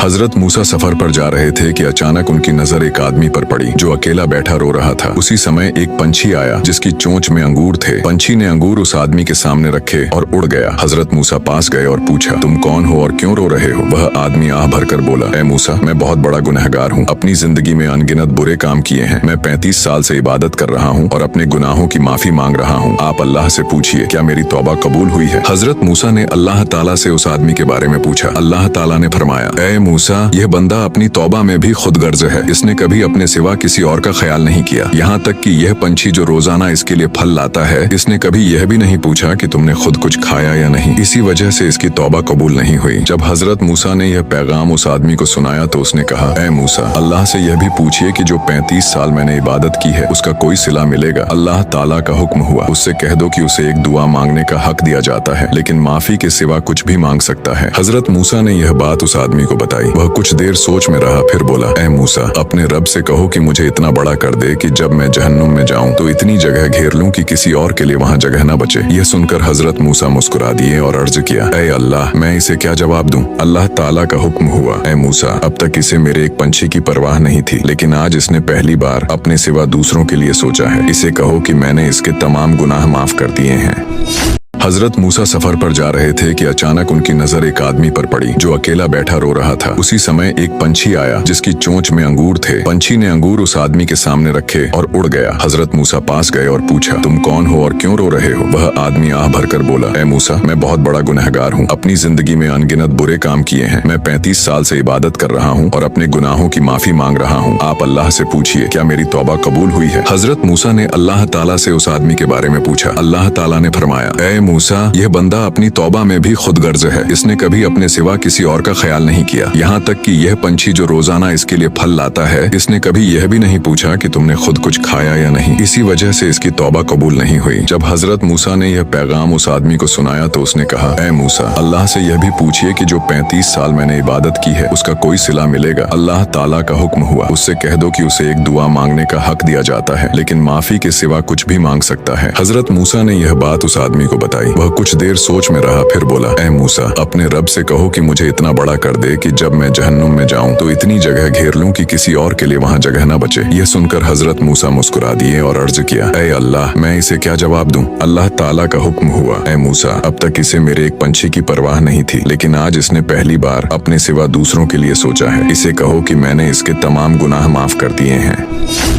हजरत मूसा सफर पर जा रहे थे कि अचानक उनकी नजर एक आदमी पर पड़ी जो अकेला बैठा रो रहा था। उसी समय एक पंछी आया जिसकी चोंच में अंगूर थे। पंछी ने अंगूर उस आदमी के सामने रखे और उड़ गया। हजरत मूसा पास गए और पूछा, तुम कौन हो और क्यों रो रहे हो? वह आदमी आह भरकर बोला, ए मूसा, मैं बहुत बड़ा गुनहगार हूँ। अपनी जिंदगी में अनगिनत बुरे काम किए हैं। मैं 35 साल से इबादत कर रहा हूँ और अपने गुनाहों की माफी मांग रहा हूँ। आप अल्लाह से पूछिए क्या मेरी तौबा कबूल हुई है? हजरत मूसा ने अल्लाह ताला से उस आदमी के बारे में पूछा। अल्लाह ताला ने फरमाया, ए मूसा, यह बंदा अपनी तौबा में भी खुद गर्ज है। इसने कभी अपने सिवा किसी और का ख्याल नहीं किया। यहाँ तक कि यह पंछी जो रोजाना इसके लिए फल लाता है, इसने कभी यह भी नहीं पूछा कि तुमने खुद कुछ खाया या नहीं। इसी वजह से इसकी तौबा कबूल नहीं हुई। जब हजरत मूसा ने यह पैगाम उस आदमी को सुनाया तो उसने कहा, ए मूसा, अल्लाह से यह भी पूछिए कि जो 35 साल मैंने इबादत की है उसका कोई सिला मिलेगा। अल्लाह ताला का हुक्म हुआ, उससे कह दो कि उसे एक दुआ मांगने का हक दिया जाता है, लेकिन माफी के सिवा कुछ भी मांग सकता है। हजरत मूसा ने यह बात उस आदमी को बताई। वह कुछ देर सोच में रहा, फिर बोला, ए मूसा, अपने रब से कहो कि मुझे इतना बड़ा कर दे कि जब मैं जहन्नुम में जाऊं तो इतनी जगह घेर लूं कि किसी और के लिए वहां जगह न बचे। यह सुनकर हजरत मूसा मुस्कुरा दिए और अर्ज किया, ए अल्लाह, मैं इसे क्या जवाब दूं? अल्लाह ताला का हुक्म हुआ, ए मूसा, अब तक इसे मेरे एक पंछी की परवाह नहीं थी, लेकिन आज इसने पहली बार अपने सिवा दूसरों के लिए सोचा है। इसे कहो कि मैंने इसके तमाम गुनाह माफ कर दिए हैं। हजरत मूसा सफर पर जा रहे थे कि अचानक उनकी नजर एक आदमी पर पड़ी जो अकेला बैठा रो रहा था। उसी समय एक पंछी आया जिसकी चोंच में अंगूर थे। पंछी ने अंगूर उस आदमी के सामने रखे और उड़ गया। हजरत मूसा पास गए और पूछा, तुम कौन हो और क्यों रो रहे हो? वह आदमी आह भरकर बोला, ए मूसा, मैं बहुत बड़ा गुनहगार हूँ। अपनी जिंदगी में अनगिनत बुरे काम किए हैं। मैं 35 साल से इबादत कर रहा हूँ और अपने गुनाहों की माफी मांग रहा हूँ। आप अल्लाह से पूछिए क्या मेरी तौबा कबूल हुई है? हजरत मूसा ने अल्लाह ताला से उस आदमी के बारे में पूछा। अल्लाह ताला ने फरमाया, ए मूसा, यह बंदा अपनी तौबा में भी खुद गर्ज है। इसने कभी अपने सिवा किसी और का ख्याल नहीं किया। यहाँ तक कि यह पंछी जो रोजाना इसके लिए फल लाता है, इसने कभी यह भी नहीं पूछा कि तुमने खुद कुछ खाया या नहीं। इसी वजह से इसकी तौबा कबूल नहीं हुई। जब हजरत मूसा ने यह पैगाम उस आदमी को सुनाया तो उसने कहा, ए मूसा, अल्लाह से यह भी पूछिए कि जो 35 साल मैंने इबादत की है उसका कोई सिला मिलेगा। अल्लाह ताला का हुक्म हुआ, उससे कह दो कि उसे एक दुआ मांगने का हक दिया जाता है, लेकिन माफी के सिवा कुछ भी मांग सकता है। हजरत मूसा ने यह बात उस आदमी को बताई। वह कुछ देर सोच में रहा, फिर बोला, ए मूसा, अपने रब से कहो कि मुझे इतना बड़ा कर दे कि जब मैं जहन्नुम में जाऊं तो इतनी जगह घेर लूं कि किसी और के लिए वहां जगह न बचे। यह सुनकर हजरत मूसा मुस्कुरा दिए और अर्ज किया, ए अल्लाह, मैं इसे क्या जवाब दूं? अल्लाह ताला का हुक्म हुआ, ए मूसा, अब तक इसे मेरे एक पंछी की परवाह नहीं थी, लेकिन आज इसने पहली बार अपने सिवा दूसरों के लिए सोचा है। इसे कहो कि मैंने इसके तमाम गुनाह माफ कर दिए हैं।